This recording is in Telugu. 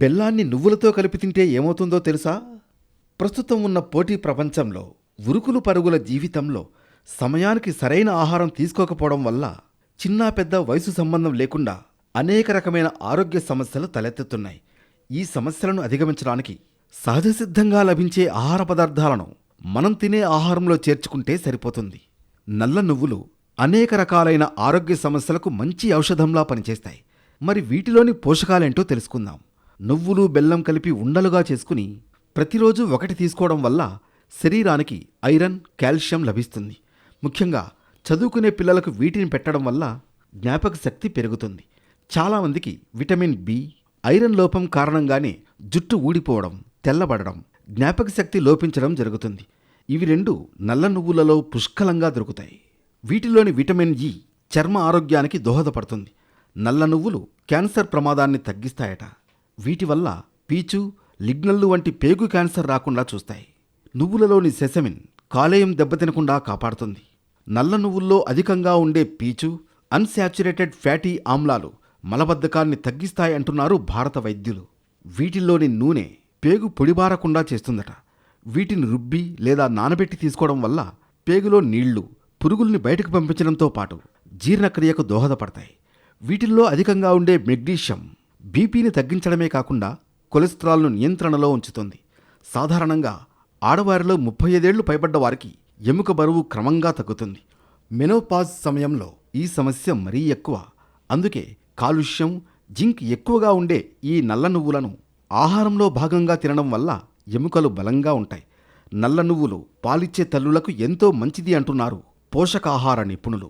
బెల్లాన్ని నువ్వులతో కలిపి తింటే ఏమవుతుందో తెలుసా? ప్రస్తుతం ఉన్న పోటీ ప్రపంచంలో, ఉరుకులు పరుగుల జీవితంలో సమయానికి సరైన ఆహారం తీసుకోకపోవడం వల్ల చిన్నా పెద్ద వయసు సంబంధం లేకుండా అనేక రకమైన ఆరోగ్య సమస్యలు తలెత్తుతున్నాయి. ఈ సమస్యలను అధిగమించడానికి సహజసిద్ధంగా లభించే ఆహార పదార్థాలను మనం తినే ఆహారంలో చేర్చుకుంటే సరిపోతుంది. నల్ల నువ్వులు అనేక రకాలైన ఆరోగ్య సమస్యలకు మంచి ఔషధంలా పనిచేస్తాయి. మరి వీటిలోని పోషకాలేంటో తెలుసుకుందాం. నువ్వులు బెల్లం కలిపి ఉండలుగా చేసుకుని ప్రతిరోజు ఒకటి తీసుకోవడం వల్ల శరీరానికి ఐరన్, కాల్షియం లభిస్తుంది. ముఖ్యంగా చదువుకునే పిల్లలకు వీటిని పెట్టడం వల్ల జ్ఞాపక శక్తి పెరుగుతుంది. చాలామందికి విటమిన్ బి, ఐరన్ లోపం కారణంగానే జుట్టు ఊడిపోవడం, తెల్లబడడం, జ్ఞాపక శక్తి లోపించడం జరుగుతుంది. ఇవి రెండు నల్ల నువ్వులలో పుష్కలంగా దొరుకుతాయి. వీటిలోని విటమిన్ ఇ చర్మ ఆరోగ్యానికి దోహదపడుతుంది. నల్ల నువ్వులు క్యాన్సర్ ప్రమాదాన్ని తగ్గిస్తాయట. వీటి వల్ల పీచు, లిగ్నల్లు వంటి పేగు క్యాన్సర్ రాకుండా చూస్తాయి. నువ్వులలోని సెసమిన్ కాలేయం దెబ్బతినకుండా కాపాడుతుంది. నల్ల నువ్వుల్లో అధికంగా ఉండే పీచు, అన్సాచురేటెడ్ ఫ్యాటీ ఆమ్లాలు మలబద్ధకాన్ని తగ్గిస్తాయంటున్నారు భారత వైద్యులు. వీటిల్లోని నూనె పేగు పొడిబారకుండా చేస్తుందట. వీటిని రుబ్బి లేదా నానబెట్టి తీసుకోవడం వల్ల పేగులో నీళ్లు, పురుగుల్ని బయటకు పంపించడంతో పాటు జీర్ణక్రియకు దోహదపడతాయి. వీటిల్లో అధికంగా ఉండే మెగ్నీషియం బీపీని తగ్గించడమే కాకుండా కొలెస్ట్రాల్ను నియంత్రణలో ఉంచుతుంది. సాధారణంగా ఆడవారిలో 35 ఏళ్లు పైబడ్డ వారికి ఎముక బరువు క్రమంగా తగ్గుతుంది. మెనోపాజ్ సమయంలో ఈ సమస్య మరీ ఎక్కువ. అందుకే కాలుష్యం, జింక్ ఎక్కువగా ఉండే ఈ నల్ల నువ్వులను ఆహారంలో భాగంగా తినడం వల్ల ఎముకలు బలంగా ఉంటాయి. నల్ల నువ్వులు పాలిచ్చే తల్లులకు ఎంతో మంచిది అంటున్నారు పోషకాహార నిపుణులు.